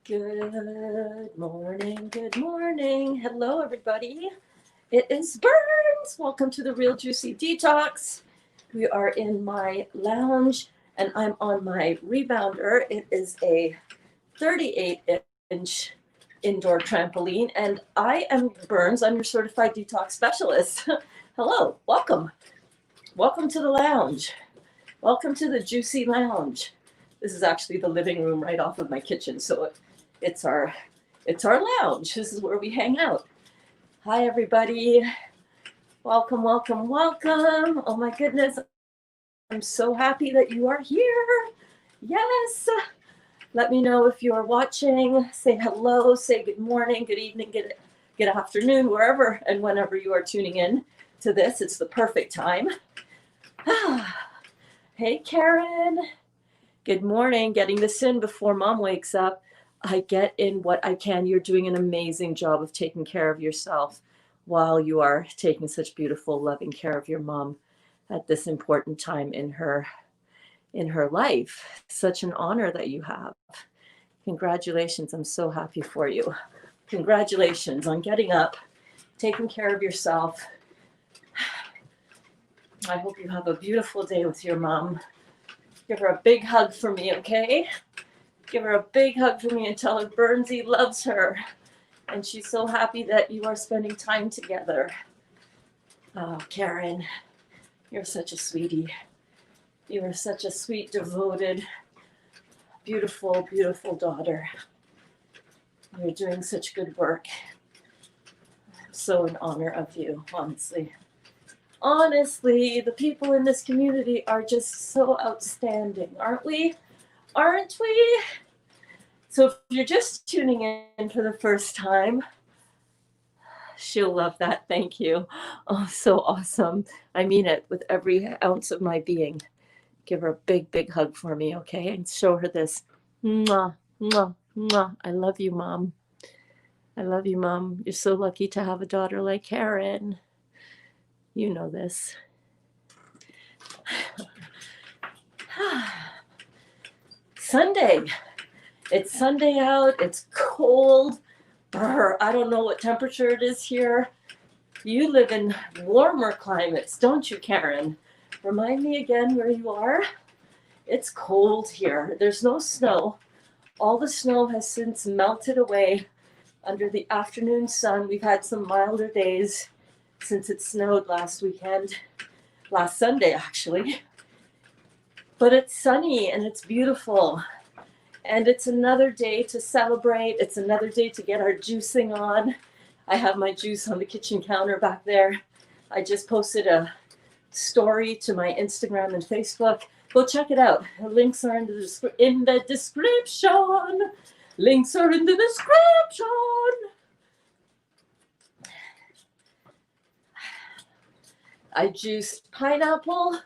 Good morning, good morning. Hello, everybody. It is Berns. Welcome to the Real Juicy Detox. We are in my lounge and I'm on my rebounder. It is a 38-inch indoor trampoline and I am Berns. I'm your certified detox specialist. Hello, welcome. Welcome to the lounge. Welcome to the Juicy Lounge. This is actually the living room right off of my kitchen, so it's our lounge. This is where we hang out. Hi, everybody. Welcome, welcome, welcome. Oh my goodness. I'm so happy that you are here. Yes. Let me know if you are watching. Say hello, say good morning, good evening, good afternoon, wherever and whenever you are tuning in to this. It's the perfect time. Hey, Karen. Good morning. Getting this in before mom wakes up. I get in what I can. You're doing an amazing job of taking care of yourself while you are taking such beautiful, loving care of your mom at this important time in her life. Such an honor that you have. Congratulations. I'm so happy for you. Congratulations on getting up, taking care of yourself. I hope you have a beautiful day with your mom. Give her a big hug for me, okay? Give her a big hug for me and tell her Bernsey loves her. And she's so happy that you are spending time together. Oh, Karen, you're such a sweetie. You are such a sweet, devoted, beautiful, beautiful daughter. You're doing such good work. I'm so in honor of you, honestly. Honestly, the people in this community are just so outstanding, aren't we? Aren't we? So if you're just tuning in for the first time, she'll love that. Thank you. Oh, so awesome. I mean it with every ounce of my being. Give her a big, big hug for me, okay? And show her this. Mwah, mwah, mwah. I love you, Mom. I love you, Mom. You're so lucky to have a daughter like Karen. You know this. Sunday. It's Sunday out. It's cold. Brr, I don't know what temperature it is here. You live in warmer climates, don't you, Karen? Remind me again where you are. It's cold here. There's no snow. All the snow has since melted away under the afternoon sun. We've had some milder days since it snowed last Sunday actually. But it's sunny and it's beautiful. And it's another day to celebrate. It's another day to get our juicing on. I have my juice on the kitchen counter back there. I just posted a story to my Instagram and Facebook. Go check it out. The links are in the description. Links are in the description. I juiced pineapple.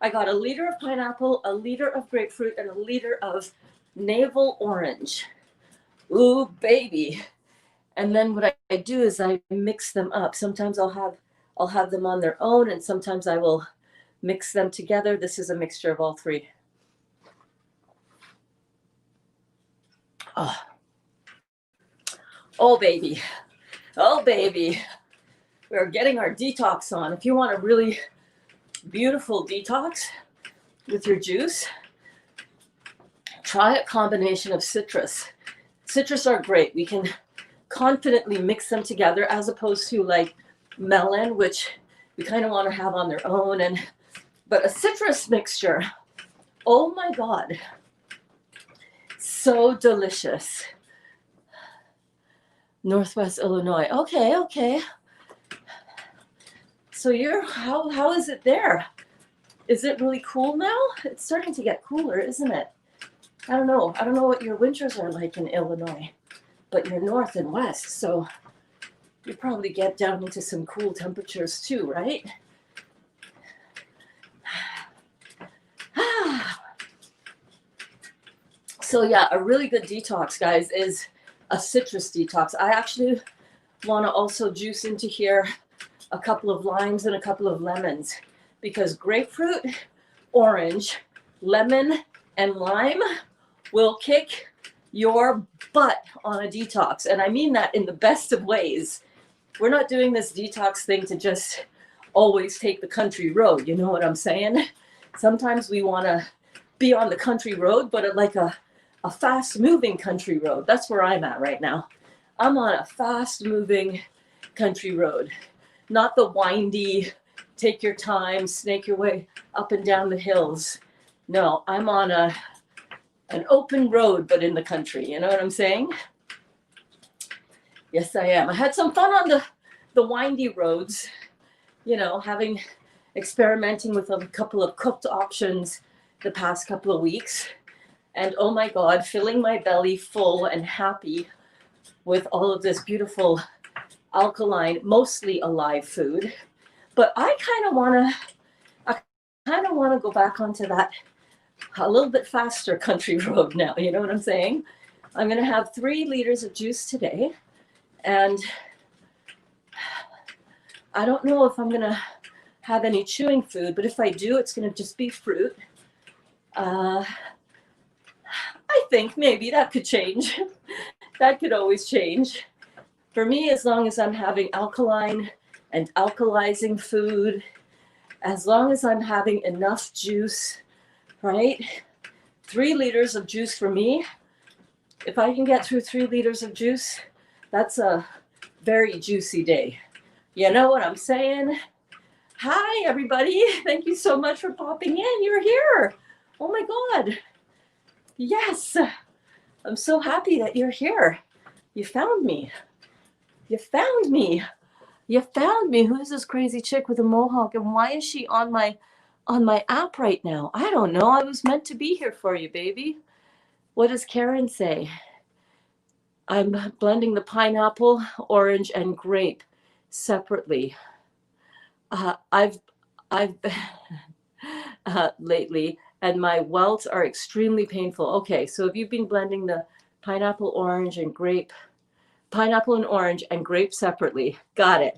I got a liter of pineapple, a liter of grapefruit, and a liter of navel orange. Ooh, baby. And then what I do is I mix them up. Sometimes I'll have them on their own, and sometimes I will mix them together. This is a mixture of all three. Oh baby. Oh baby. We're getting our detox on. If you want a really beautiful detox with your juice, try a combination of citrus. Citrus are great. We can confidently mix them together as opposed to like melon, which we kind of want to have on their own. But a citrus mixture, oh my God, so delicious. Northwest Illinois. Okay. So how is it there? Is it really cool now? It's starting to get cooler, isn't it? I don't know what your winters are like in Illinois, but you're north and west, so you probably get down into some cool temperatures too, right? So yeah, a really good detox, guys, is a citrus detox. I actually want to also juice into here a couple of limes and a couple of lemons, because grapefruit, orange, lemon, and lime will kick your butt on a detox. And I mean that in the best of ways. We're not doing this detox thing to just always take the country road. You know what I'm saying? Sometimes we want to be on the country road, but like a fast moving country road. That's where I'm at right now. I'm on a fast moving country road, not the windy, take your time, snake your way up and down the hills. No, I'm on an open road, but in the country. You know what I'm saying? Yes, I am. I had some fun on the windy roads, you know, experimenting with a couple of cooked options the past couple of weeks. And oh my God, filling my belly full and happy with all of this beautiful alkaline, mostly alive food. But I kind of want to go back onto that a little bit faster country road now. You know what I'm saying? I'm going to have 3 liters of juice today. And I don't know if I'm going to have any chewing food, but if I do, it's going to just be fruit. I think maybe that could change. That could always change. For me, as long as I'm having alkaline and alkalizing food, as long as I'm having enough juice, right? 3 liters of juice for me. If I can get through 3 liters of juice, that's a very juicy day. You know what I'm saying? Hi, everybody. Thank you so much for popping in. You're here. Oh my God. Yes. I'm so happy that you're here. You found me. You found me. You found me. Who's this crazy chick with a mohawk? And why is she on my app right now? I don't know. I was meant to be here for you, baby. What does Karen say? I'm blending the pineapple, orange, and grape separately. I've lately, and my welts are extremely painful. Okay, so if you've been blending the pineapple and orange and grape separately, got it,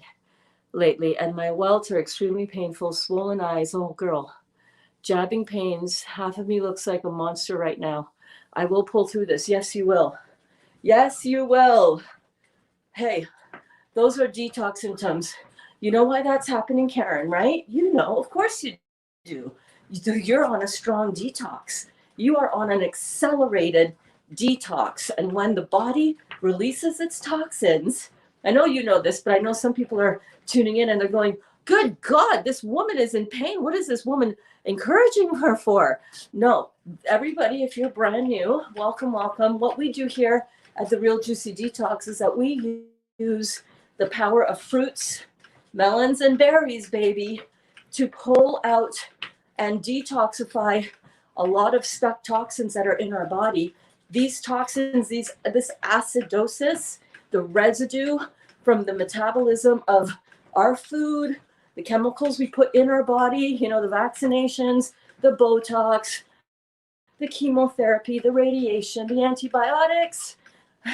lately, and my welts are extremely painful, swollen eyes, oh girl, jabbing pains, half of me looks like a monster right now. I will pull through this. Yes, you will. Yes, you will. Hey, those are detox symptoms. You know why that's happening, Karen, right? You know, of course you do. You're on a strong detox. You are on an accelerated detox. And when the body releases its toxins, I know you know this, but I know some people are tuning in and they're going, good God, this woman is in pain. What is this woman encouraging her for? No, everybody, if you're brand new, welcome, welcome. What we do here at the Real Juicy Detox is that we use the power of fruits, melons, and berries, baby, to pull out and detoxify a lot of stuck toxins that are in our body. These toxins, this acidosis, the residue from the metabolism of our food, the chemicals we put in our body, you know, the vaccinations, the Botox, the chemotherapy, the radiation, the antibiotics,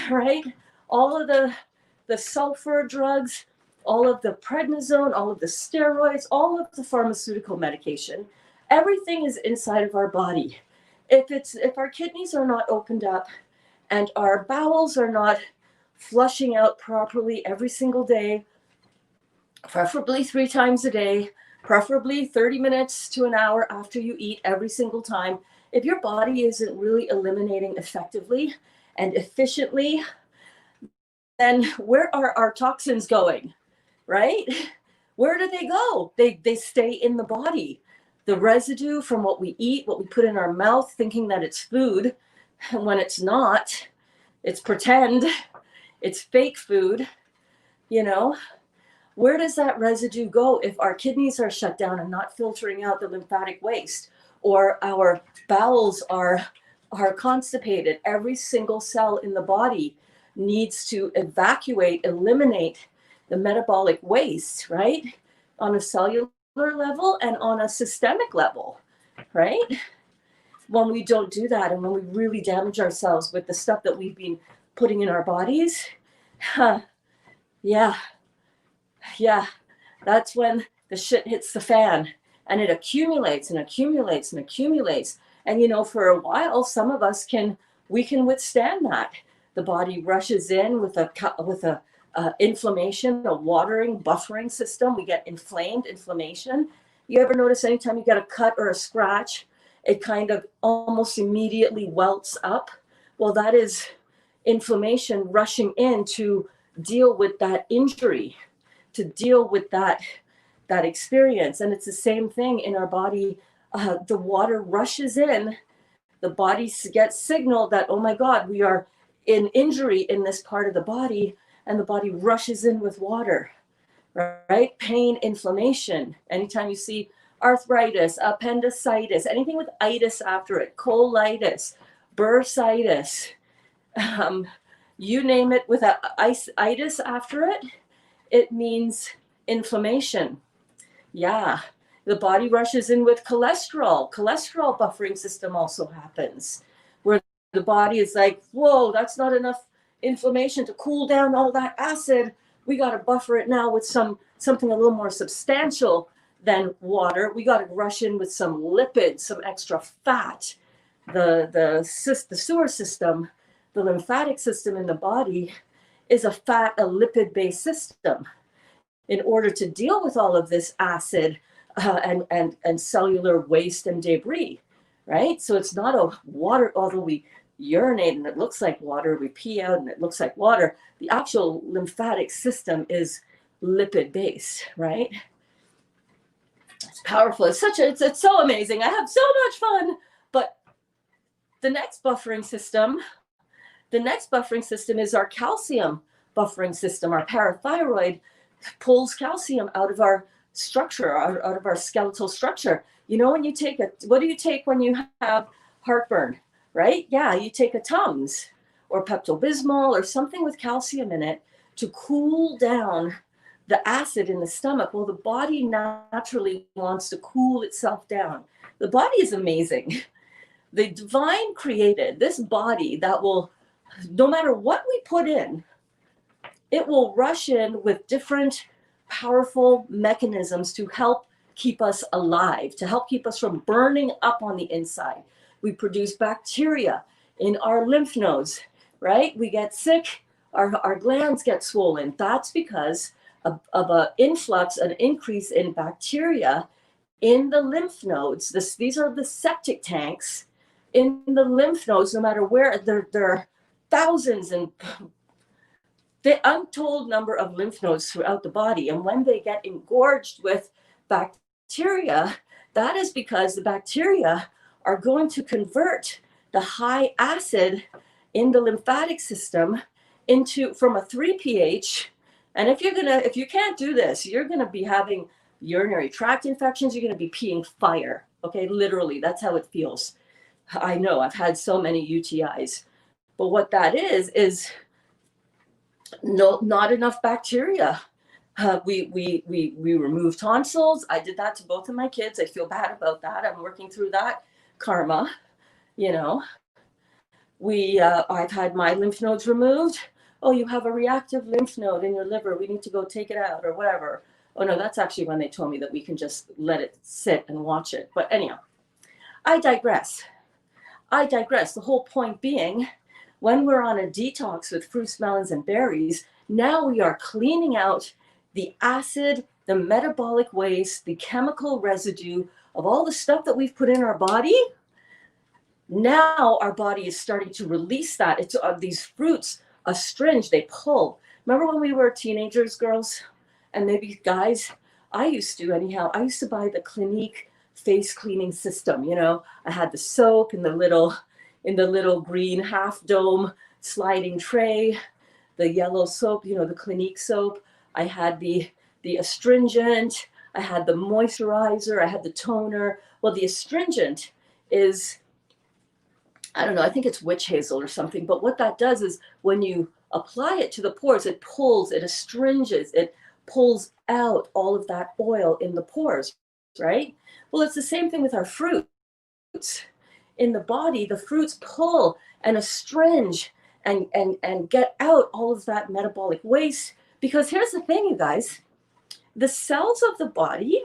right? All of the sulfur drugs, all of the prednisone, all of the steroids, all of the pharmaceutical medication, everything is inside of our body. If our kidneys are not opened up and our bowels are not flushing out properly every single day, preferably 3 times a day, preferably 30 minutes to an hour after you eat every single time, if your body isn't really eliminating effectively and efficiently, then where are our toxins going, right? Where do they go? They stay in the body. The residue from what we eat, what we put in our mouth, thinking that it's food, when it's not, it's pretend, it's fake food, you know? Where does that residue go if our kidneys are shut down and not filtering out the lymphatic waste, or our bowels are constipated? Every single cell in the body needs to evacuate, eliminate the metabolic waste, right? On a cellular level and on a systemic level, right? When we don't do that, and when we really damage ourselves with the stuff that we've been putting in our bodies, yeah, that's when the shit hits the fan, and it accumulates and accumulates and accumulates. And you know, for a while, some of us can we can withstand that. The body rushes in with a inflammation, a watering, buffering system. We get inflammation. You ever notice anytime you get a cut or a scratch, it kind of almost immediately welts up? Well, that is inflammation rushing in to deal with that injury, to deal with that experience. And it's the same thing in our body. The water rushes in, the body gets signal that, oh my God, we are in injury in this part of the body, and the body rushes in with water, right? Pain, inflammation. Anytime you see arthritis, appendicitis, anything with itis after it, colitis, bursitis, you name it with a itis after it, it means inflammation. Yeah. The body rushes in with cholesterol. Cholesterol buffering system also happens, where the body is like, whoa, that's not enough inflammation to cool down all that acid. We got to buffer it now with something a little more substantial than water. We got to rush in with some lipids, some extra fat. The sewer system, the lymphatic system in the body is a lipid-based system. In order to deal with all of this acid and cellular waste and debris, right? So it's not a water, although we urinate and it looks like water, we pee out and it looks like water, the actual lymphatic system is lipid-based, right? It's powerful. It's so amazing. I have so much fun. But the next buffering system is our calcium buffering system. Our parathyroid pulls calcium out of our structure, out of our skeletal structure. You know, when you take what do you take when you have heartburn, right? Yeah, you take a Tums or Pepto-Bismol or something with calcium in it to cool down the acid in the stomach. Well, the body naturally wants to cool itself down. The body is amazing. The divine created this body that will, no matter what we put in, it will rush in with different powerful mechanisms to help keep us alive, to help keep us from burning up on the inside. We produce bacteria in our lymph nodes, right? We get sick, our glands get swollen. That's because of an influx, an increase in bacteria in the lymph nodes. These are the septic tanks in the lymph nodes, no matter where. There are thousands and the untold number of lymph nodes throughout the body. And when they get engorged with bacteria, that is because the bacteria are going to convert the high acid in the lymphatic system from a 3 pH. And if you can't do this, you're going to be having urinary tract infections. You're going to be peeing fire. Okay, literally, that's how it feels. I know, I've had so many UTIs. But what that is not enough bacteria. We remove tonsils. I did that to both of my kids. I feel bad about that. I'm working through that karma. You know, I've had my lymph nodes removed. Oh, you have a reactive lymph node in your liver. We need to go take it out or whatever. Oh no, that's actually when they told me that we can just let it sit and watch it. But anyhow, I digress. The whole point being, when we're on a detox with fruits, melons, and berries, now we are cleaning out the acid, the metabolic waste, the chemical residue of all the stuff that we've put in our body. Now our body is starting to release that. It's these fruits astringe, they pull. Remember when we were teenagers, girls, and maybe guys? I used to buy the Clinique face cleaning system. You know, I had the soap in the little green half dome sliding tray, the yellow soap, you know, the Clinique soap. I had the astringent, I had the moisturizer, I had the toner. Well, the astringent is, I don't know, I think it's witch hazel or something. But what that does is when you apply it to the pores, it pulls, it astringes, it pulls out all of that oil in the pores, right? Well, it's the same thing with our fruits. In the body, the fruits pull and astringe and get out all of that metabolic waste. Because here's the thing, you guys, the cells of the body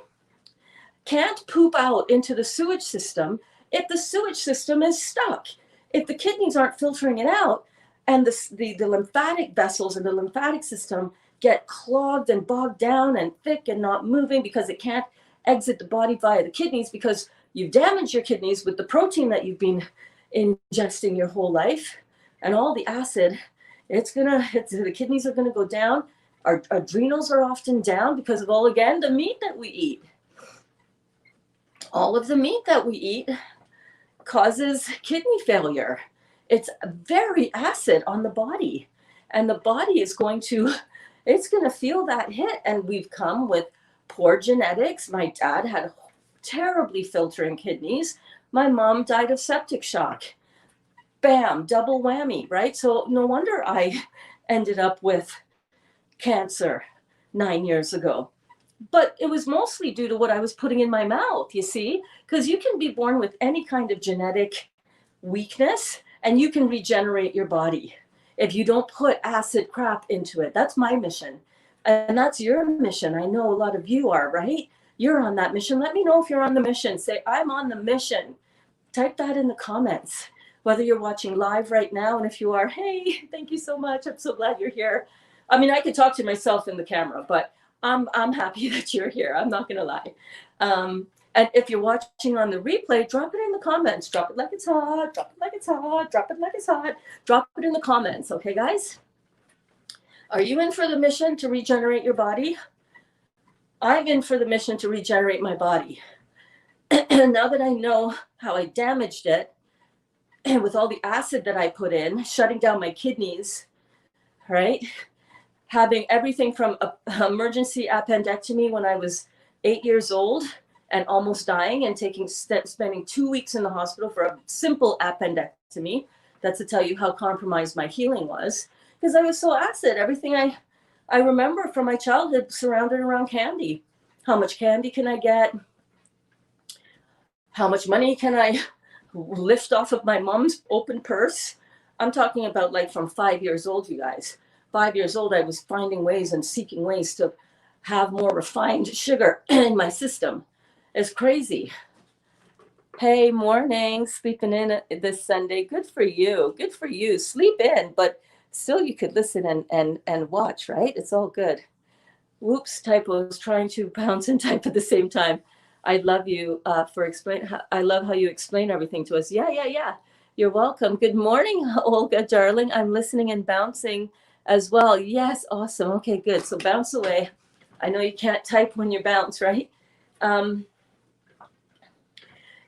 can't poop out into the sewage system if the sewage system is stuck. if the kidneys aren't filtering it out, and the lymphatic vessels and the lymphatic system get clogged and bogged down and thick and not moving because it can't exit the body via the kidneys, because you've damaged your kidneys with the protein that you've been ingesting your whole life and all the acid, the kidneys are gonna go down. Our adrenals are often down because of all, again, the meat that we eat. All of the meat that we eat causes kidney failure. It's very acid on the body, and the body is going to feel that hit. And we've come with poor genetics. My dad had terribly filtering kidneys. My mom died of septic shock. Bam, double whammy, right? So no wonder I ended up with cancer 9 years ago. But it was mostly due to what I was putting in my mouth, you see, because you can be born with any kind of genetic weakness and you can regenerate your body if you don't put acid crap into it. That's my mission. And that's your mission. I know a lot of you are, right? You're on that mission. Let me know if you're on the mission. Say, I'm on the mission. Type that in the comments, whether you're watching live right now. And if you are, hey, thank you so much. I'm so glad you're here. I mean, I could talk to myself in the camera, but I'm happy that you're here. I'm not going to lie. And if you're watching on the replay, drop it in the comments. Drop it like it's hot. Drop it like it's hot. Drop it like it's hot. Drop it in the comments. Okay, guys? Are you in for the mission to regenerate your body? I'm in for the mission to regenerate my body. And now that I know how I damaged it, and with all the acid that I put in, shutting down my kidneys, right? Having everything from emergency appendectomy when I was 8 years old and almost dying, and spending 2 weeks in the hospital for a simple appendectomy. That's to tell you how compromised my healing was, because I was so acid. Everything I remember from my childhood surrounded around candy. How much candy can I get? How much money can I lift off of my mom's open purse? I'm talking about like from 5 years old, you guys. 5 years old, I was finding ways and seeking ways to have more refined sugar in my system. It's crazy. Hey, morning, sleeping in this Sunday. Good for you. Good for you. Sleep in, but still you could listen and watch, right? It's all good. Whoops, typos, trying to bounce and type at the same time. I love you for explain. I love how you explain everything to us. Yeah. You're welcome. Good morning, Olga, darling. I'm listening and bouncing as well. Yes, awesome. Okay, good. So bounce away. I know you can't type when you bounce, right?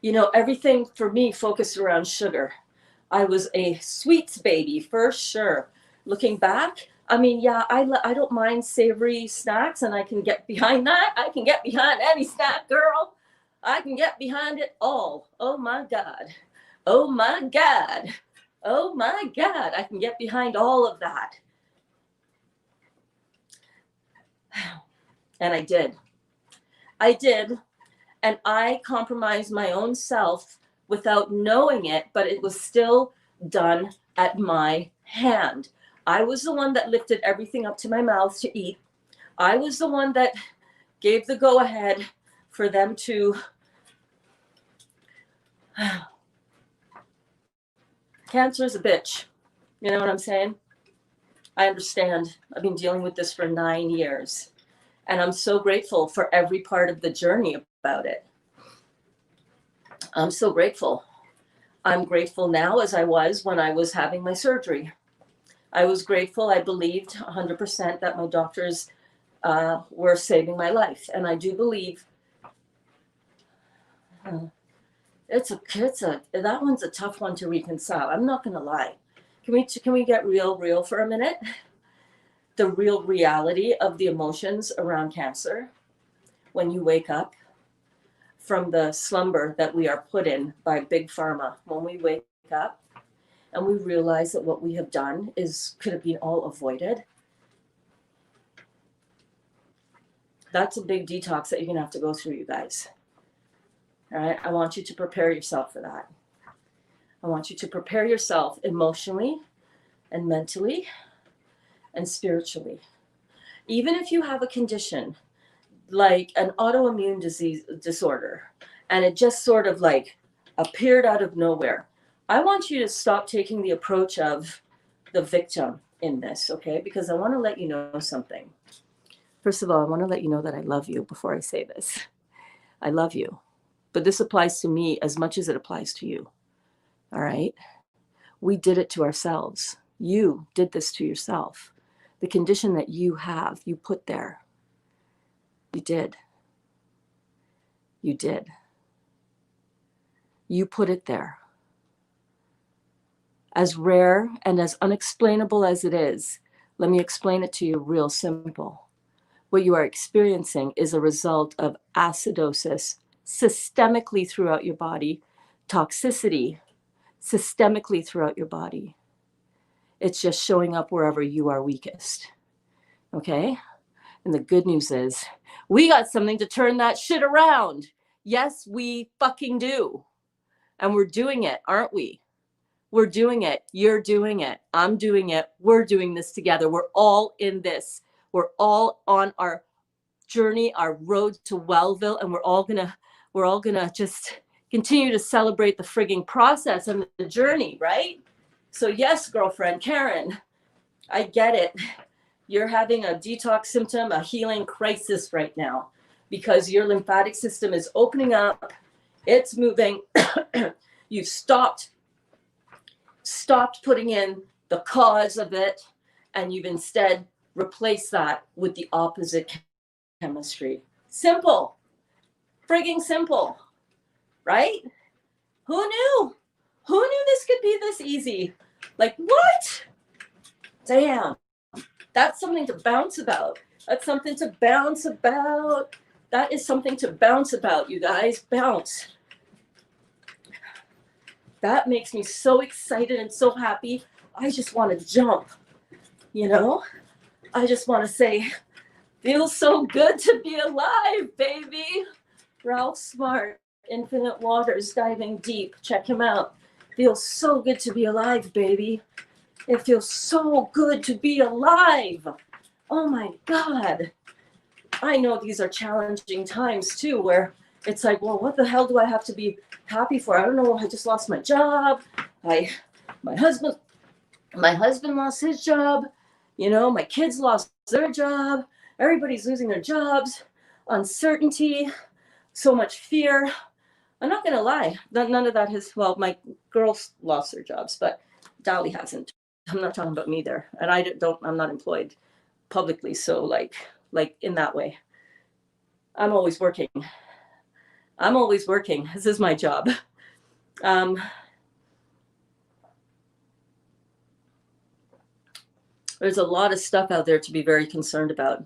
You know, everything for me focused around sugar. I was a sweets baby for sure. Looking back, I mean, yeah, I don't mind savory snacks, and I can get behind that. I can get behind any snack, girl. I can get behind it all. Oh my God. Oh my God. Oh my God. I can get behind all of that. And I did. And I compromised my own self without knowing it, but it was still done at my hand. I was the one that lifted everything up to my mouth to eat. I was the one that gave the go ahead for them to. Cancer is a bitch. You know what I'm saying? I understand. I've been dealing with this for 9 years. And I'm so grateful for every part of the journey about it. I'm so grateful. I'm grateful now as I was when I was having my surgery. I was grateful. I believed 100% that my doctors were saving my life. And I do believe that one's a tough one to reconcile. I'm not going to lie. Can we get real for a minute? The real reality of the emotions around cancer when you wake up from the slumber that we are put in by Big Pharma. When we wake up and we realize that what we have done could have been all avoided. That's a big detox that you're going to have to go through, you guys. All right. I want you to prepare yourself for that. I want you to prepare yourself emotionally and mentally and spiritually. Even if you have a condition like an autoimmune disorder, and it just sort of like appeared out of nowhere, I want you to stop taking the approach of the victim in this, okay? Because I want to let you know something. First of all, I want to let you know that I love you before I say this. I love you. But this applies to me as much as it applies to you. All right? We did it to ourselves. You did this to yourself. The condition that you have, you put there. You did. You did. You put it there. As rare and as unexplainable as it is, let me explain it to you real simple. What you are experiencing is a result of acidosis systemically throughout your body, toxicity systemically throughout your body. It's just showing up wherever you are weakest. Okay? And the good news is we got something to turn that shit around. Yes, we fucking do. And we're doing it, aren't we? We're doing it. You're doing it. I'm doing it. We're doing this together. We're all in this. We're all on our journey, our road to Wellville, and we're all gonna just continue to celebrate the frigging process and the journey, right? So yes, girlfriend Karen, I get it. You're having a detox symptom, a healing crisis right now, because your lymphatic system is opening up. It's moving. You've stopped putting in the cause of it, and you've instead replaced that with the opposite chemistry. Simple. Frigging simple. Right? Who knew? Who knew this could be this easy? Like, what? Damn. That's something to bounce about. That's something to bounce about. That is something to bounce about, you guys. Bounce. That makes me so excited and so happy. I just want to jump, you know? I just want to say, feels so good to be alive, baby. Ralph Smart, Infinite Waters, diving deep. Check him out. Feels so good to be alive, baby. It feels so good to be alive. Oh my God. I know these are challenging times too, where it's like, well, what the hell do I have to be happy for? I don't know. I just lost my job. My husband lost his job. You know, my kids lost their job. Everybody's losing their jobs. Uncertainty, so much fear. I'm not going to lie. None of that has, well, my girls lost their jobs, but Dolly hasn't. I'm not talking about me there. And I'm not employed publicly. So like in that way, I'm always working. This is my job. There's a lot of stuff out there to be very concerned about.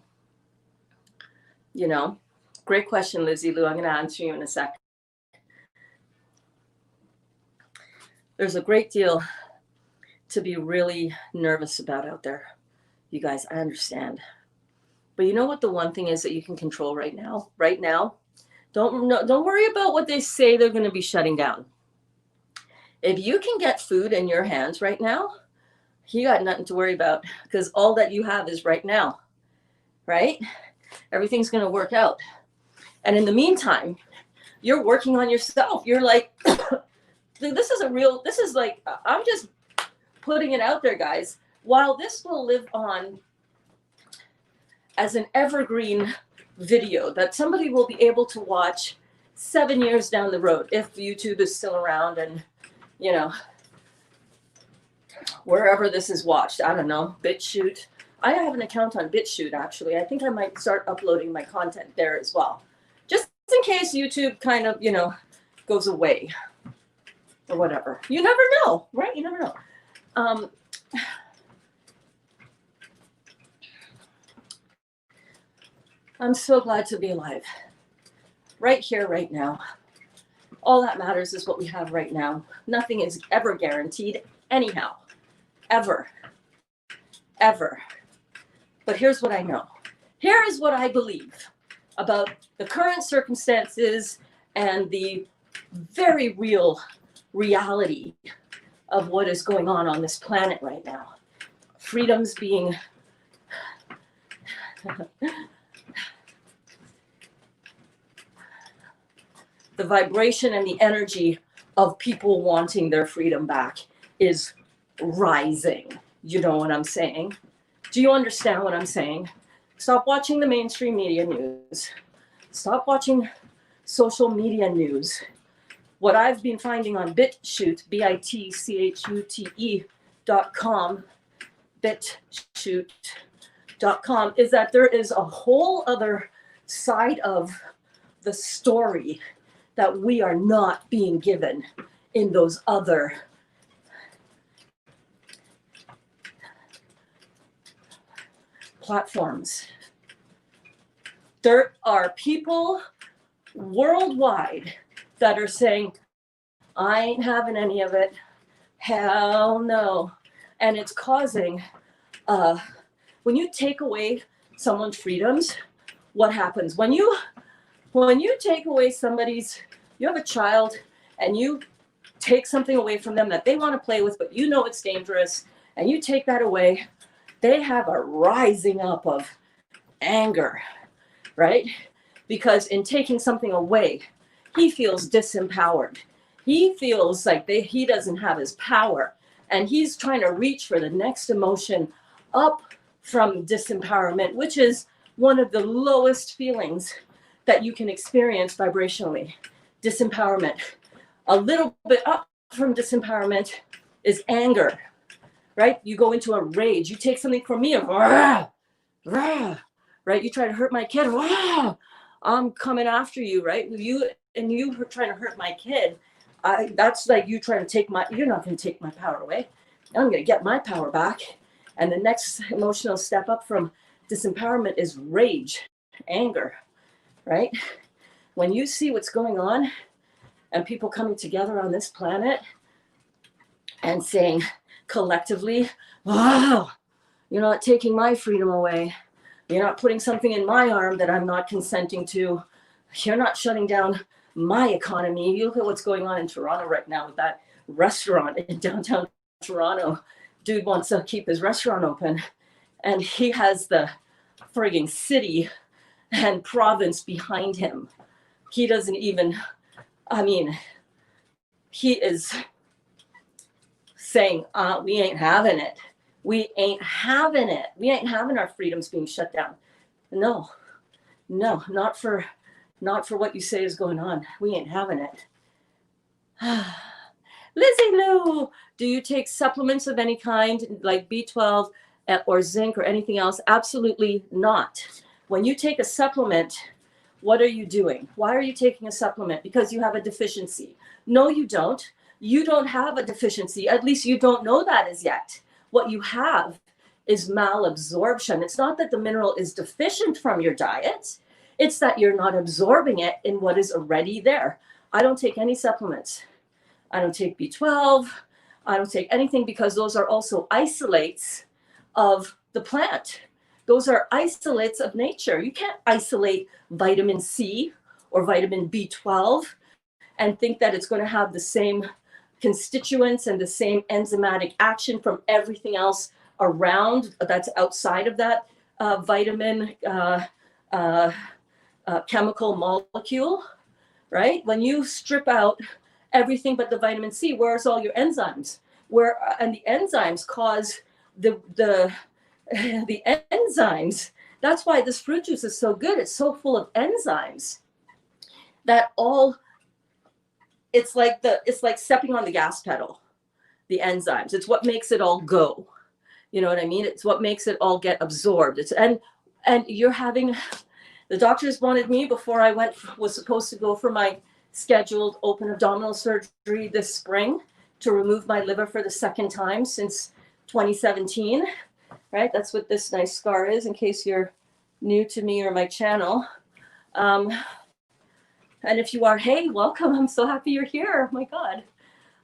You know, great question, Lizzie Lou. I'm going to answer you in a sec. There's a great deal to be really nervous about out there. You guys, I understand. But you know what the one thing is that you can control right now? Right now, don't worry about what they say they're going to be shutting down. If you can get food in your hands right now, you got nothing to worry about, because all that you have is right now, right? Everything's going to work out. And in the meantime, you're working on yourself. You're like, I'm just putting it out there, guys. While this will live on as an evergreen video that somebody will be able to watch 7 years down the road, if YouTube is still around and, you know, wherever this is watched, I don't know, BitChute. I have an account on BitChute, actually. I think I might start uploading my content there as well. Just in case YouTube kind of, you know, goes away or whatever. You never know, right? You never know. I'm so glad to be alive. Right here, right now. All that matters is what we have right now. Nothing is ever guaranteed anyhow. Ever. Ever. But here's what I know. Here is what I believe about the current circumstances and the very real reality of what is going on this planet right now. Freedoms being the vibration and the energy of people wanting their freedom back is rising. You know what I'm saying? Do you understand what I'm saying? Stop watching the mainstream media news. Stop watching social media news. What I've been finding on BitChute, BITCHUTE.com, BitChute.com, is that there is a whole other side of the story that we are not being given in those other platforms. There are people worldwide that are saying, I ain't having any of it. Hell no. And it's causing, when you take away someone's freedoms, what happens? When you take away somebody's, you have a child and you take something away from them that they want to play with, but you know it's dangerous, and you take that away, they have a rising up of anger, right? Because in taking something away, he feels disempowered. He feels like he doesn't have his power, and he's trying to reach for the next emotion up from disempowerment, which is one of the lowest feelings that you can experience vibrationally. Disempowerment. A little bit up from disempowerment is anger, right? You go into a rage. You take something from me, rah, rah, right? You try to hurt my kid, rah, I'm coming after you, right? You were trying to hurt my kid. That's like you trying to take you're not going to take my power away. I'm going to get my power back. And the next emotional step up from disempowerment is rage, anger, right? When you see what's going on and people coming together on this planet and saying collectively, wow, you're not taking my freedom away. You're not putting something in my arm that I'm not consenting to. You're not shutting down my economy. You look at what's going on in Toronto right now with that restaurant in downtown Toronto. Dude wants to keep his restaurant open, and he has the frigging city and province behind him. He doesn't even, he is saying, we ain't having it. We ain't having it. We ain't having our freedoms being shut down. No, not for what you say is going on. We ain't having it. Lizzie Lou, do you take supplements of any kind like B12 or zinc or anything else? Absolutely not. When you take a supplement, what are you doing? Why are you taking a supplement? Because you have a deficiency. No, you don't. You don't have a deficiency. At least you don't know that as yet. What you have is malabsorption. It's not that the mineral is deficient from your diet. It's that you're not absorbing it in what is already there. I don't take any supplements. I don't take B12. I don't take anything because those are also isolates of the plant. Those are isolates of nature. You can't isolate vitamin C or vitamin B12 and think that it's going to have the same constituents and the same enzymatic action from everything else around that's outside of that vitamin chemical molecule, right? When you strip out everything but the vitamin C, where's all your enzymes? And the enzymes cause the enzymes. That's why this fruit juice is so good. It's so full of enzymes that it's like stepping on the gas pedal. The enzymes. It's what makes it all go. You know what I mean? It's what makes it all get absorbed. And you're having, the doctors wanted me before I was supposed to go for my scheduled open abdominal surgery this spring to remove my liver for the second time since 2017, right? That's what this nice scar is, in case you're new to me or my channel. And if you are, hey, welcome. I'm so happy you're here. Oh my God.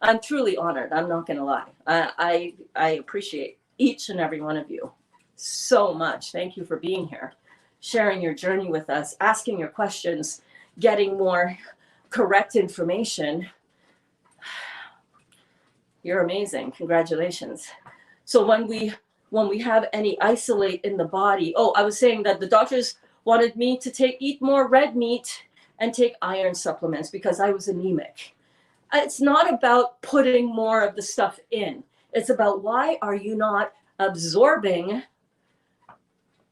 I'm truly honored. I'm not going to lie. I appreciate each and every one of you so much. Thank you for being here, sharing your journey with us, asking your questions, getting more correct information. You're amazing. Congratulations. So when we have any isolate in the body, I was saying that the doctors wanted me to eat more red meat and take iron supplements because I was anemic. It's not about putting more of the stuff in. It's about why are you not absorbing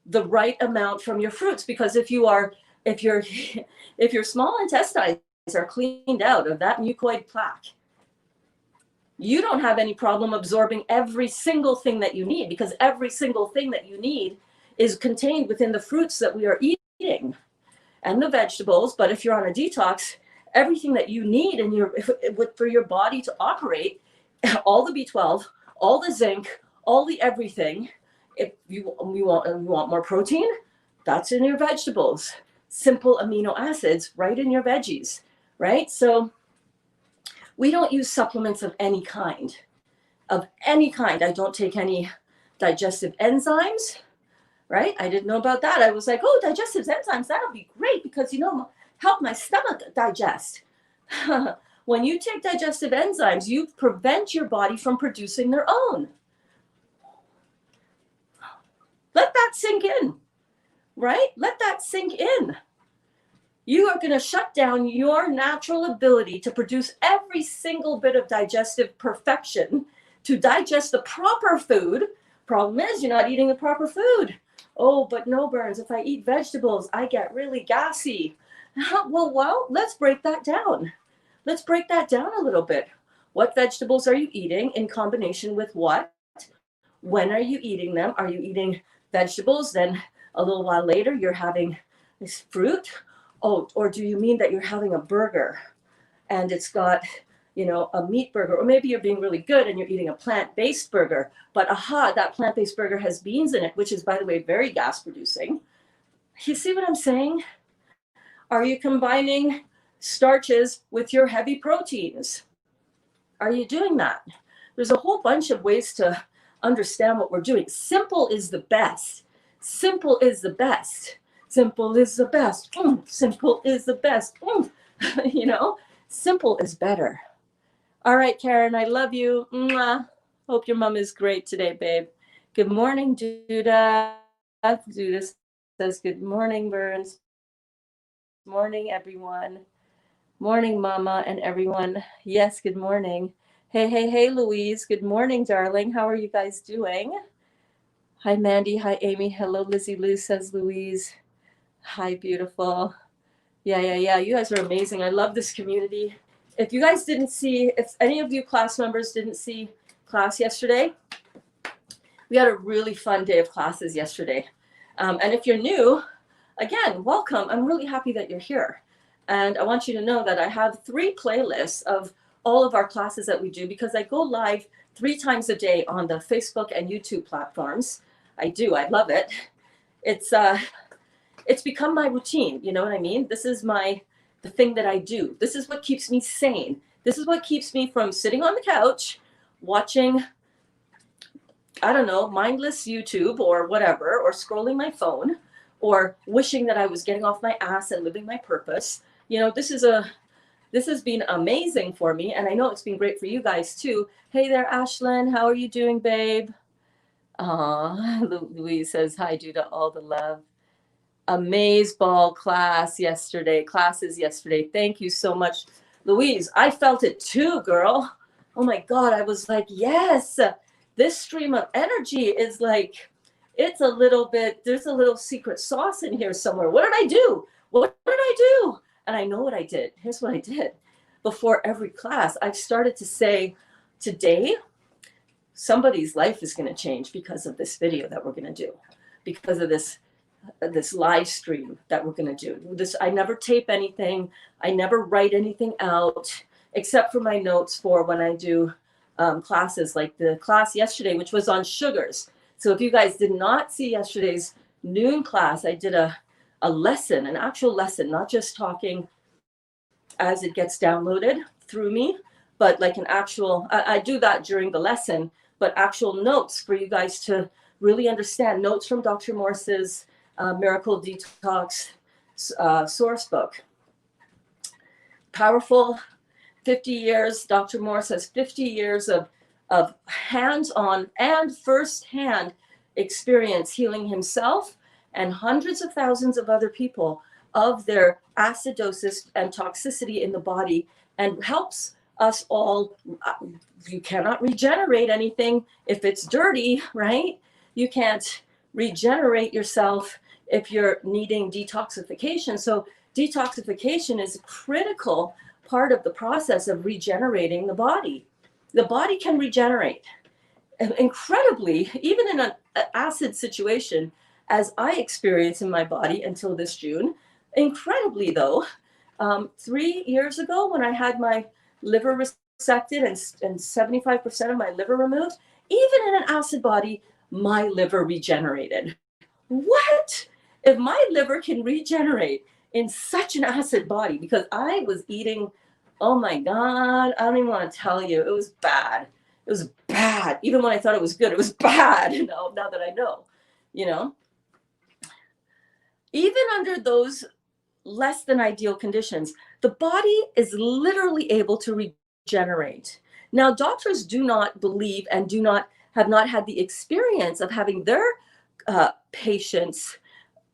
the right amount from your fruits? Because if your if your small intestines are cleaned out of that mucoid plaque, you don't have any problem absorbing every single thing that you need, because every single thing that you need is contained within the fruits that we are eating and the vegetables. But if you're on a detox, everything that you need in for your body to operate, all the B12, all the zinc, all the everything. If you want more protein, that's in your vegetables. Simple amino acids right in your veggies, right? So we don't use supplements of any kind. Of any kind. I don't take any digestive enzymes, right? I didn't know about that. I was like, oh, digestive enzymes, that'll be great because, help my stomach digest. When you take digestive enzymes, you prevent your body from producing their own. Let that sink in, right? Let that sink in. You are going to shut down your natural ability to produce every single bit of digestive perfection to digest the proper food. Problem is, you're not eating the proper food. Oh, but no, Berns, if I eat vegetables, I get really gassy. Well, let's break that down. Let's break that down a little bit. What vegetables are you eating in combination with what? When are you eating them? Are you eating vegetables? Then a little while later, you're having this fruit. Oh, or do you mean that you're having a burger and it's got, a meat burger? Or maybe you're being really good and you're eating a plant-based burger, but that plant-based burger has beans in it, which is, by the way, very gas producing. You see what I'm saying? Are you combining starches with your heavy proteins? Are you doing that? There's a whole bunch of ways to understand what we're doing. Simple is the best. Simple is the best. Simple is the best. Simple is the best. Simple is better. All right, Karen, I love you. Mwah. Hope your mom is great today, babe. Good morning, Judah. Judah says, good morning, Berns. Morning, everyone. Morning, Mama and everyone. Yes, good morning. Hey, Louise. Good morning, darling. How are you guys doing? Hi, Mandy. Hi, Amy. Hello, Lizzie Lou, says Louise. Hi, beautiful. Yeah. You guys are amazing. I love this community. If any of you class members didn't see class yesterday, we had a really fun day of classes yesterday. And if you're new, again, welcome. I'm really happy that you're here. And I want you to know that I have 3 playlists of all of our classes that we do, because I go live 3 times a day on the Facebook and YouTube platforms. I do. I love it. It's become my routine. You know what I mean? This is the thing that I do. This is what keeps me sane. This is what keeps me from sitting on the couch watching, I don't know, mindless YouTube or whatever, or scrolling my phone, or wishing that I was getting off my ass and living my purpose. This has been amazing for me, and I know it's been great for you guys too. Hey there, Ashlyn. How are you doing, babe? Louise says, hi, Judah, all the love. Amazeball classes yesterday. Thank you so much, Louise. I felt it too, girl. Oh my God. I was like, yes, this stream of energy is like, there's a little secret sauce in here somewhere. What did I do? And I know what I did. Here's what I did. Before every class, I've started to say, today, somebody's life is going to change because of this video that we're going to do, because of this live stream that we're going to do. I never tape anything. I never write anything out except for my notes for when I do classes, like the class yesterday, which was on sugars. So if you guys did not see yesterday's noon class, I did a lesson, an actual lesson, not just talking as it gets downloaded through me, but like an actual, I do that during the lesson, but actual notes for you guys to really understand. Notes from Dr. Morse's Miracle Detox source book. Powerful 50 years. Dr. Morse has 50 years of hands-on and first-hand experience healing himself and hundreds of thousands of other people of their acidosis and toxicity in the body, and helps us all, you cannot regenerate anything if it's dirty, right? You can't regenerate yourself if you're needing detoxification. So detoxification is a critical part of the process of regenerating the body. The body can regenerate incredibly, even in an acid situation, as I experience in my body until this June. Incredibly, though, 3 years ago when I had my liver resected and 75% of my liver removed, even in an acid body, my liver regenerated. What? If my liver can regenerate in such an acid body, because I was eating, oh my God, I don't even want to tell you, it was bad. It was bad. Even when I thought it was good, it was bad. Now that I know, you know, even under those less than ideal conditions, the body is literally able to regenerate. Now, doctors do not believe and have not had the experience of having their patients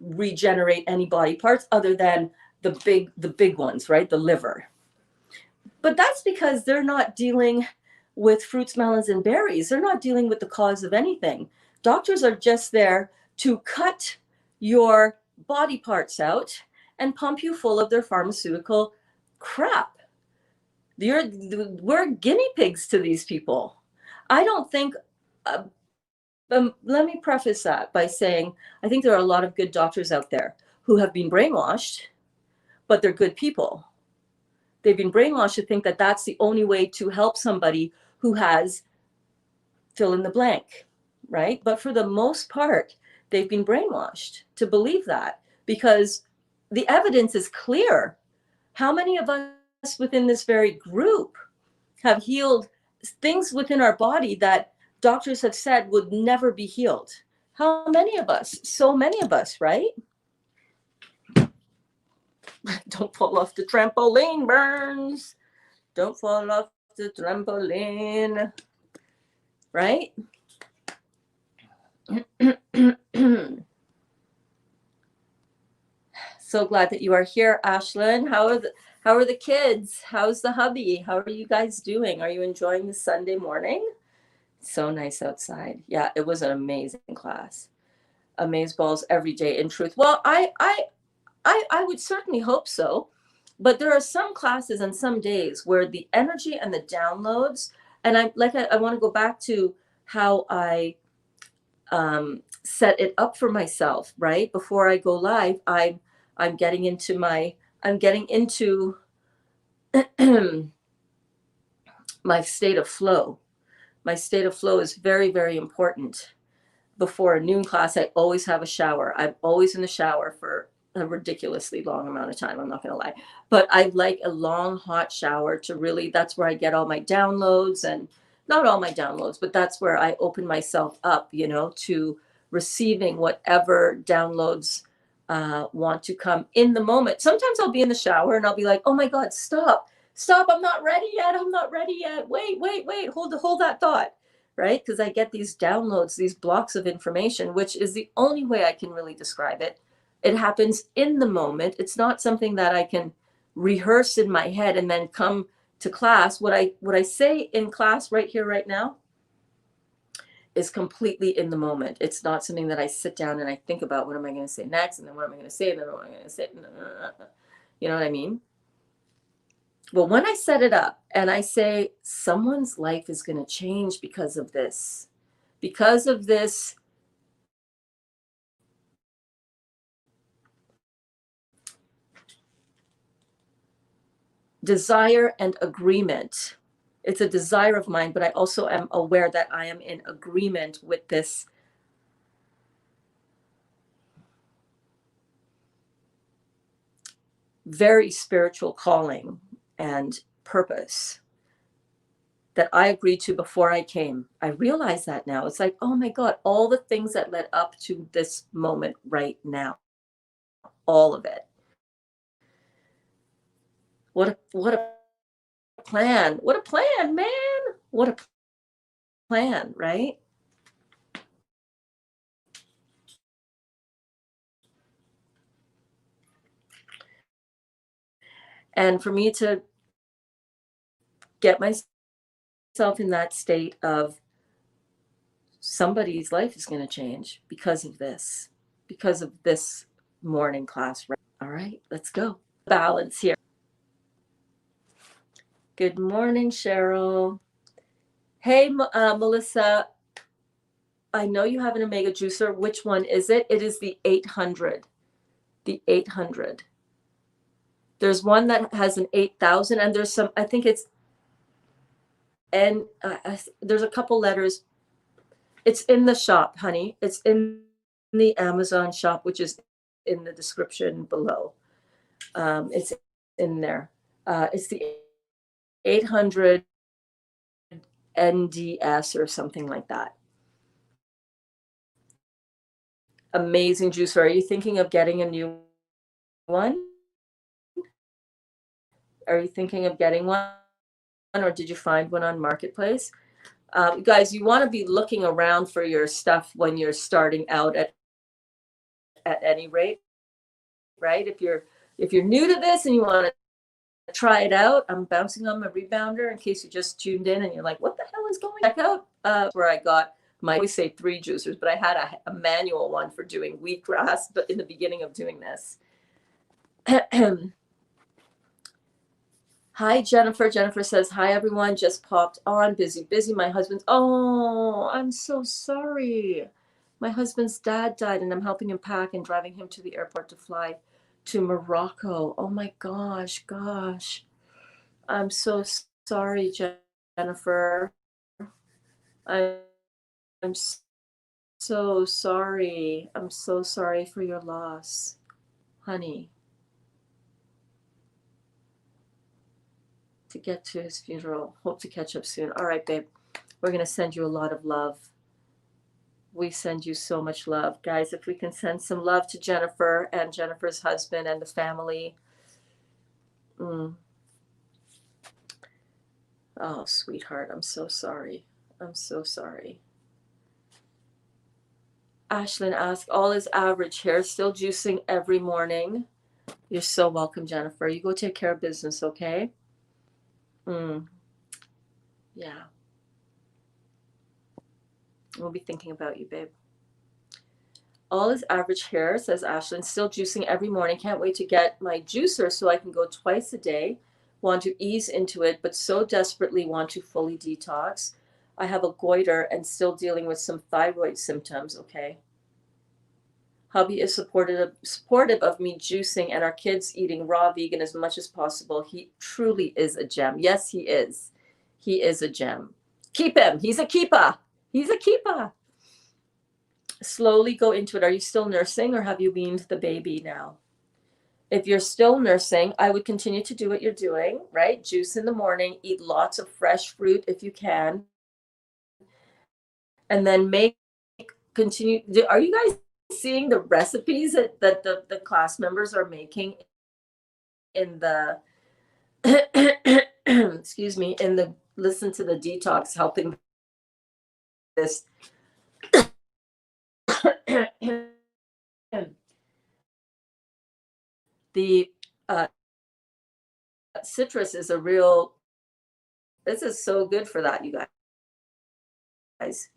regenerate any body parts other than the big ones, right? The liver. But that's because they're not dealing with fruits, melons, and berries. They're not dealing with the cause of anything. Doctors are just there to cut your body parts out and pump you full of their pharmaceutical crap. We're guinea pigs to these people. I don't think, let me preface that by saying, I think there are a lot of good doctors out there who have been brainwashed, but they're good people. They've been brainwashed to think that that's the only way to help somebody who has fill in the blank, right? But for the most part, they've been brainwashed to believe that because the evidence is clear. How many of us within this very group have healed things within our body that doctors have said would never be healed? How many of us? So many of us, right? Don't fall off the trampoline, Berns. Don't fall off the trampoline, right? So glad that you are here, Ashlyn. How are the kids? How's the hubby? How are you guys doing? Are you enjoying the Sunday morning? So nice outside. Yeah, it was an amazing class. Amaze balls every day, in truth. Well, I would certainly hope so. But there are some classes and some days where the energy and the downloads, and I want to go back to how I set it up for myself, right? Before I go live, I'm getting into my state of flow. My state of flow is very, very important. Before a noon class, I always have a shower. I'm always in the shower for a ridiculously long amount of time. I'm not going to lie, but I like a long hot shower to really, that's where I get all my downloads, and not all my downloads, but that's where I open myself up, to receiving whatever downloads want to come in the moment. Sometimes I'll be in the shower and I'll be like, oh my God, stop, I'm not ready yet. Wait, hold that thought. Right? Because I get these downloads, these blocks of information, which is the only way I can really describe it. It happens in the moment. It's not something that I can rehearse in my head and then come to class. What I say in class right here, right now, is completely in the moment. It's not something that I sit down and I think about, what am I going to say next? And then what am I going to say? And then what am I going to say? You know what I mean? Well, when I set it up and I say someone's life is going to change because of this desire and agreement. It's a desire of mine, but I also am aware that I am in agreement with this very spiritual calling and purpose that I agreed to before I came. I realize that now. It's like, oh my God, all the things that led up to this moment right now, all of it. What a plan. What a plan, man. What a plan, right? And for me to get myself in that state of somebody's life is going to change because of this morning class. All right, let's go. Balance here. Good morning, Cheryl. Hey, Melissa, I know you have an omega juicer. Which one is it? It is the 800. The 800. There's one that has an 8,000, and there's some, I think it's, and there's a couple letters. It's in the shop, honey. It's in the Amazon shop, which is in the description below. It's in there. It's the 800 NDS or something like that. Amazing juicer. Are you thinking of getting a new one? Are you thinking of getting one, or did you find one on Marketplace? Guys, you want to be looking around for your stuff when you're starting out at any rate, right? If you're new to this and you want to try it out, I'm bouncing on my rebounder in case you just tuned in and you're like, what the hell is going on? Check out where I got my, I always say 3 juicers, but I had a manual one for doing wheatgrass, but in the beginning of doing this. Hi, Jennifer. Jennifer says, hi, everyone. Just popped on. Busy. My husband's, oh, I'm so sorry. My husband's dad died, and I'm helping him pack and driving him to the airport to fly to Morocco. Oh, my gosh. I'm so sorry, Jennifer. I'm so sorry. I'm so sorry for your loss, honey. To get to his funeral. Hope to catch up soon. All right, babe. We're going to send you a lot of love. We send you so much love. Guys, if we can send some love to Jennifer and Jennifer's husband and the family. Oh, sweetheart, I'm so sorry. I'm so sorry. Ashlyn asked, all is average here. Still juicing every morning. You're so welcome, Jennifer. You go take care of business, okay? Yeah. We'll be thinking about you, babe. All is average here, says Ashlyn. Still juicing every morning. Can't wait to get my juicer so I can go twice a day. Want to ease into it, but so desperately want to fully detox. I have a goiter and still dealing with some thyroid symptoms. Okay. Hubby is supportive of me juicing and our kids eating raw vegan as much as possible. He truly is a gem. Yes, he is. He is a gem. Keep him. He's a keeper. He's a keeper. Slowly go into it. Are you still nursing or have you weaned the baby now? If you're still nursing, I would continue to do what you're doing, right? Juice in the morning, eat lots of fresh fruit if you can. And then continue. Are you guys seeing the recipes that the class members are making in the, excuse me, in the Listen to the Detox, helping this. The citrus is this is so good for that, you guys.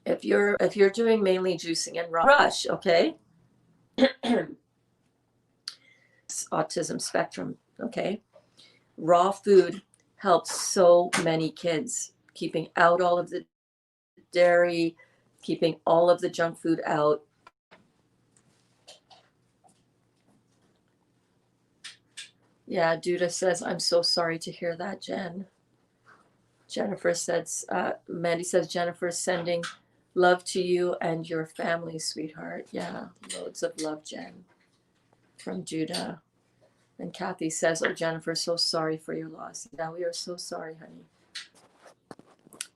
If you're doing mainly juicing and rush, okay? Autism spectrum, okay? Raw food helps so many kids, keeping out all of the dairy, keeping all of the junk food out. Yeah, Duda says, I'm so sorry to hear that, Jen. Jennifer says, Mandy says, Jennifer's sending love to you and your family, sweetheart. Yeah, loads of love, Jen, from Judah. And Kathy says, oh, Jennifer, so sorry for your loss. Yeah, we are so sorry, honey.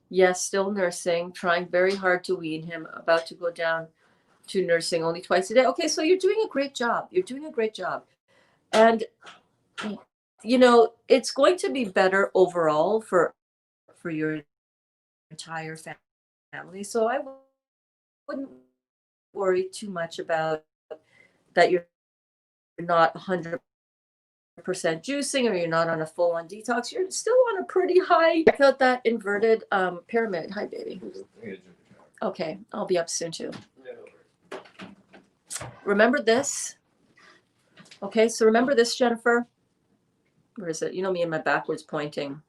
Yes, still nursing, trying very hard to wean him, about to go down to nursing only twice a day. Okay, so you're doing a great job. You're doing a great job. And, you know, it's going to be better overall for your entire family. So I wouldn't worry too much about that you're not 100% juicing or you're not on a full-on detox. You're still on a pretty high. Check out that inverted pyramid. Hi, baby. Okay, I'll be up soon too. Remember this? Okay, so remember this, Jennifer? Where is it? You know me and my backwards pointing.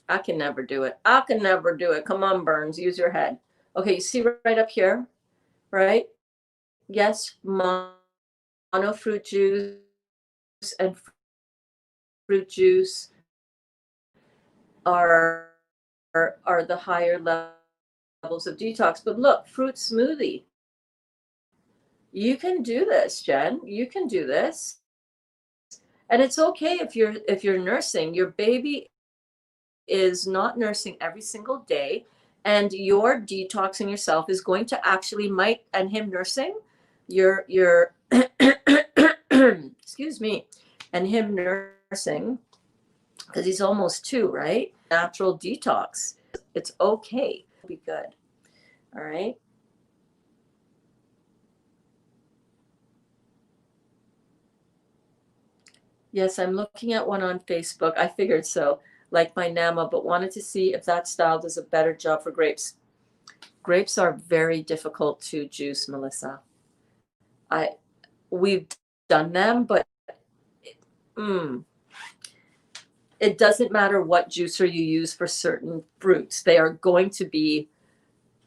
I can never do it. I can never do it. Come on, Berns, use your head. Okay, you see right up here, right? Yes, mono fruit juice and fruit juice are the higher levels of detox. But look, fruit smoothie. You can do this, Jen. You can do this. And it's okay if you're nursing. Your baby is not nursing every single day, and your detoxing yourself is going to actually and him nursing, your excuse me, and him nursing, because he's almost 2, right? Natural detox. It's okay. It'll be good. All right. Yes, I'm looking at one on Facebook. I figured so, like my Nama, but wanted to see if that style does a better job for grapes. Grapes are very difficult to juice, Melissa. We've done them, but it doesn't matter what juicer you use for certain fruits. They are going to be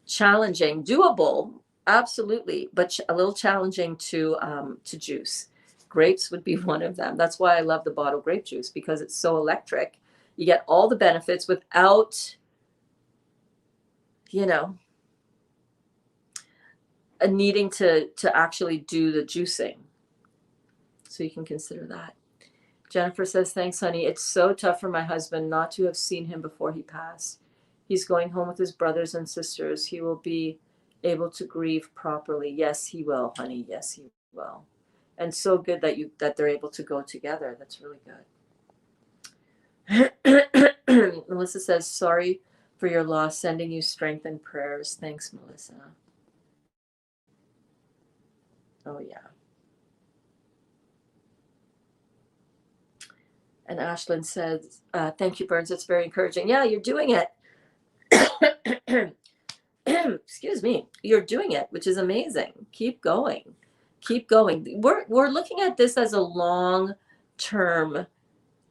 challenging, doable, absolutely, but a little challenging to juice. Grapes would be one of them. That's why I love the bottled grape juice, because it's so electric. You get all the benefits without, needing to actually do the juicing. So you can consider that. Jennifer says, thanks, honey. It's so tough for my husband not to have seen him before he passed. He's going home with his brothers and sisters. He will be able to grieve properly. Yes, he will, honey. Yes, he will. And so good that they're able to go together. That's really good. Melissa says, sorry for your loss. Sending you strength and prayers. Thanks, Melissa. Oh, yeah. And Ashlyn says, thank you, Berns. It's very encouraging. Yeah, you're doing it. Excuse me. You're doing it, which is amazing. Keep going. Keep going. We're looking at this as a long-term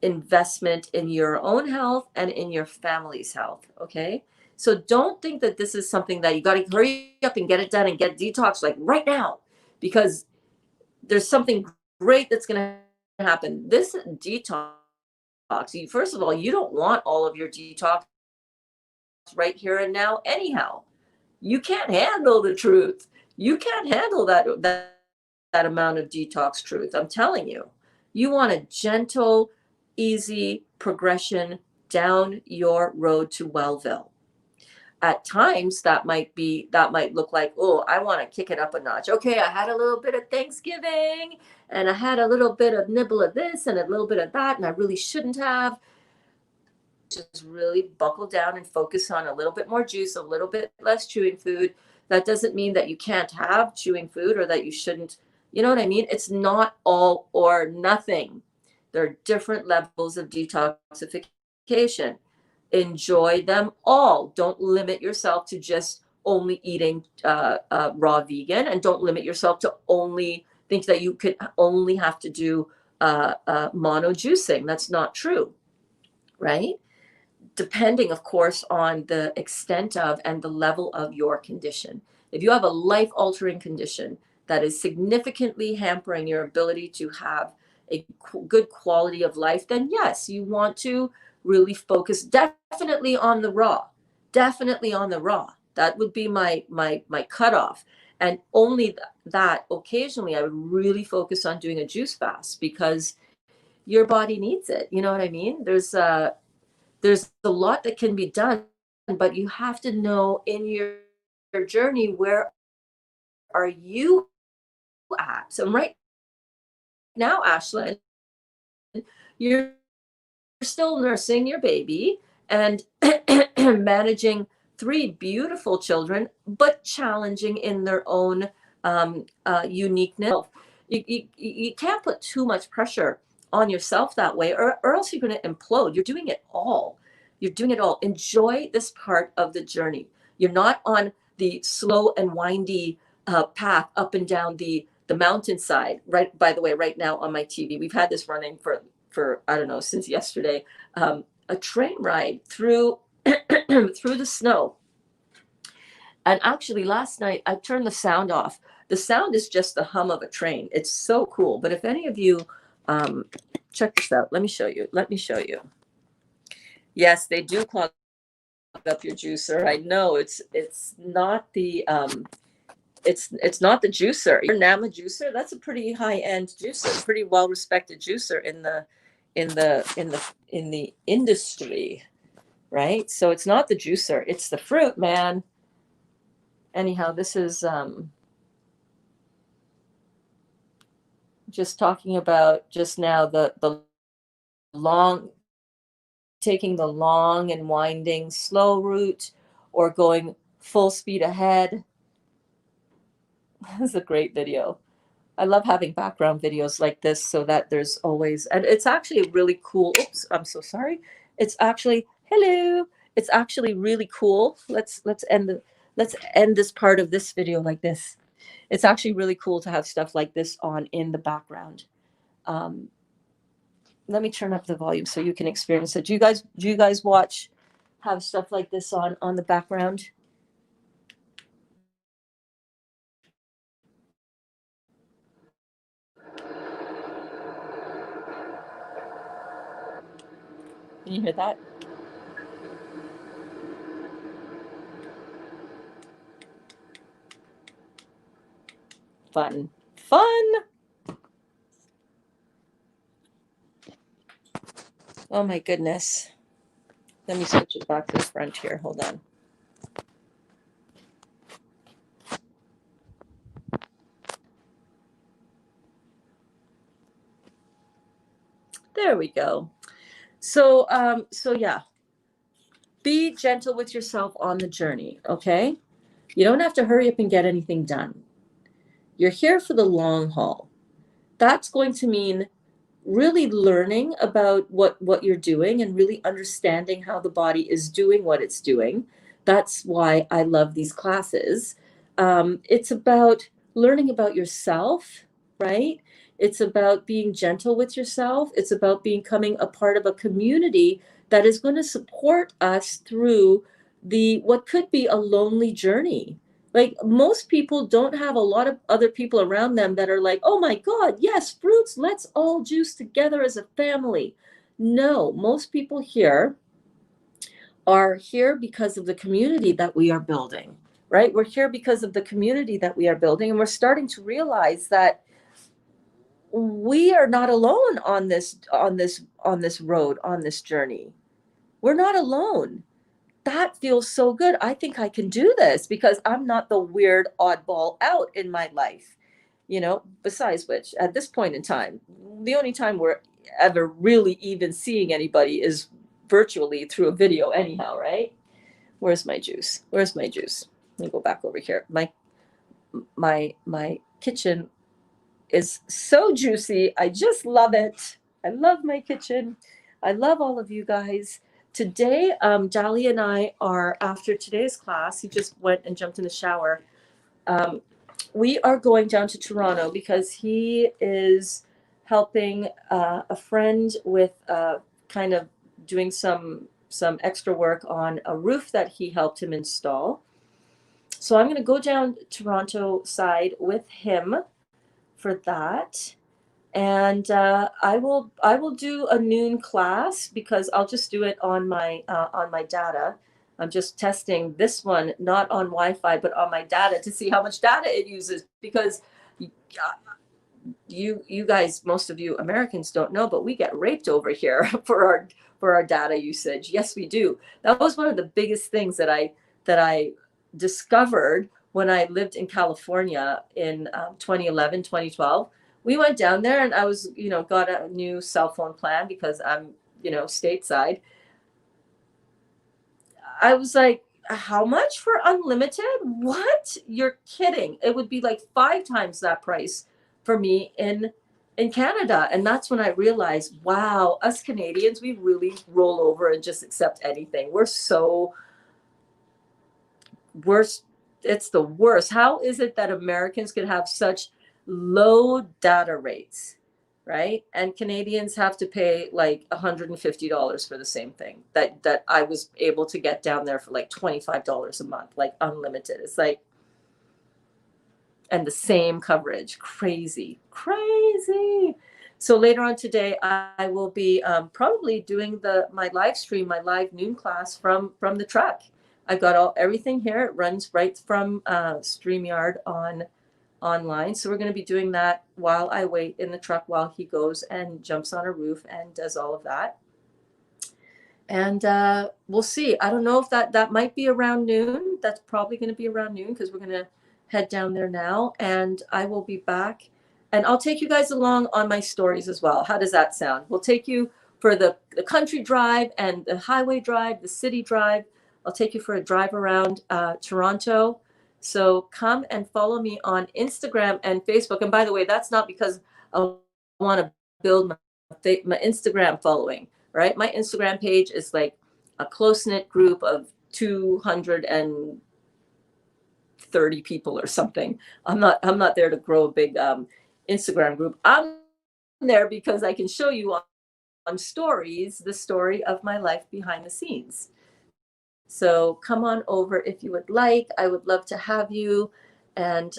investment in your own health and in your family's health, okay? So don't think that this is something that you got to hurry up and get it done and get detox like right now, because there's something great that's going to happen. This detox, first of all, you don't want all of your detox right here and now anyhow. You can't handle the truth. You can't handle that amount of detox truth. I'm telling you. You want a gentle, easy progression down your road to Wellville. At times that might look like, oh, I want to kick it up a notch. Okay, I had a little bit of Thanksgiving and I had a little bit of nibble of this and a little bit of that, and I really shouldn't have. Just really buckle down and focus on a little bit more juice, a little bit less chewing food. That doesn't mean that you can't have chewing food or that you shouldn't, you know what I mean? It's not all or nothing. There are different levels of detoxification. Enjoy them all. Don't limit yourself to just only eating raw vegan, and don't limit yourself to only think that you could only have to do mono juicing. That's not true, right? Depending, of course, on the extent of and the level of your condition. If you have a life-altering condition that is significantly hampering your ability to have a good quality of life, then yes, you want to really focus definitely on the raw. Definitely on the raw. That would be my cutoff. And only that occasionally I would really focus on doing a juice fast, because your body needs it. You know what I mean? There's a lot that can be done, but you have to know in your journey, where are you at? So right now, Ashlyn, you're still nursing your baby, and managing three beautiful children, but challenging in their own uniqueness. You can't put too much pressure on yourself that way, or else you're going to implode. You're doing it all. You're doing it all. Enjoy this part of the journey. You're not on the slow and windy path up and down the mountainside. Right. By the way, right now on my TV, we've had this running for I don't know, since yesterday. A train ride through through the snow. And actually, last night I turned the sound off. The sound is just the hum of a train. It's so cool. But if any of you check this out, let me show you. Let me show you. Yes, they do clog up your juicer. I know it's not the it's not the juicer. Your Nama juicer, that's a pretty high end juicer, pretty well respected juicer in the industry, right? So it's not the juicer, it's the fruit, man. Anyhow, this is just talking about just now the long, taking the long and winding slow route or going full speed ahead. This is a great video. I love having background videos like this so that there's always, and it's actually really cool. Oops, I'm so sorry. It's actually, hello. It's actually really cool. Let's end this part of this video like this. It's actually really cool to have stuff like this on in the background. Let me turn up the volume so you can experience it. Do you guys have stuff like this on the background? Can you hear that? Fun. Oh my goodness. Let me switch it back to the front here. Hold on. There we go. So yeah, be gentle with yourself on the journey, okay? You don't have to hurry up and get anything done. You're here for the long haul. That's going to mean really learning about what you're doing and really understanding how the body is doing what it's doing. That's why I love these classes. It's about learning about yourself, right? It's about being gentle with yourself. It's about becoming a part of a community that is going to support us through what could be a lonely journey. Like, most people don't have a lot of other people around them that are like, oh my God, yes, fruits, let's all juice together as a family. No, most people here are here because of the community that we are building, right? We're here because of the community that we are building. And we're starting to realize that we are not alone on this road, on this journey. We're not alone. That feels so good. I think I can do this because I'm not the weird oddball out in my life. Besides which, at this point in time, the only time we're ever really even seeing anybody is virtually through a video anyhow, right? Where's my juice? Let me go back over here. My kitchen is so juicy. I just love it. I love my kitchen. I love all of you guys. Today, Dali and I are, after today's class, he just went and jumped in the shower. We are going down to Toronto because he is helping a friend with kind of doing some extra work on a roof that he helped him install. So I'm going to go down Toronto side with him for that. And I will do a noon class because I'll just do it on my data. I'm just testing this one, not on Wi-Fi, but on my data to see how much data it uses. Because you guys, most of you Americans don't know, but we get raped over here for our data usage. Yes, we do. That was one of the biggest things that I discovered when I lived in California in 2011, 2012. We went down there and I was, got a new cell phone plan because I'm, stateside. I was like, how much for unlimited? What? You're kidding. It would be like 5 times that price for me in Canada. And that's when I realized, wow, us Canadians, we really roll over and just accept anything. We're it's the worst. How is it that Americans can have such low data rates, right? And Canadians have to pay like $150 for the same thing that I was able to get down there for like $25 a month, like unlimited. It's like, and the same coverage. Crazy, crazy. So later on today, I will be probably doing my live stream, my live noon class from the truck. I've got everything here. It runs right from StreamYard online. So we're going to be doing that while I wait in the truck while he goes and jumps on a roof and does all of that. And we'll see. I don't know if that might be around noon. That's probably going to be around noon because we're going to head down there now. And I will be back. And I'll take you guys along on my stories as well. How does that sound? We'll take you for the country drive and the highway drive, the city drive. I'll take you for a drive around Toronto. So come and follow me on Instagram and Facebook. And by the way, that's not because I want to build my Instagram following. Right? My Instagram page is like a close-knit group of 230 people or something. I'm not there to grow a big Instagram group. I'm there because I can show you on stories the story of my life behind the scenes. So come on over if you would like. I would love to have you. And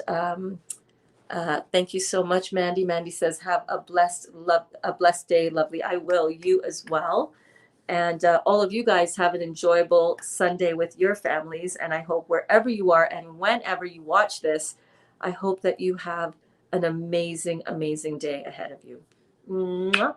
thank you so much, Mandy. Mandy says, have a blessed day, lovely. I will. You as well. And all of you guys have an enjoyable Sunday with your families. And I hope wherever you are and whenever you watch this, I hope that you have an amazing, amazing day ahead of you. Mwah.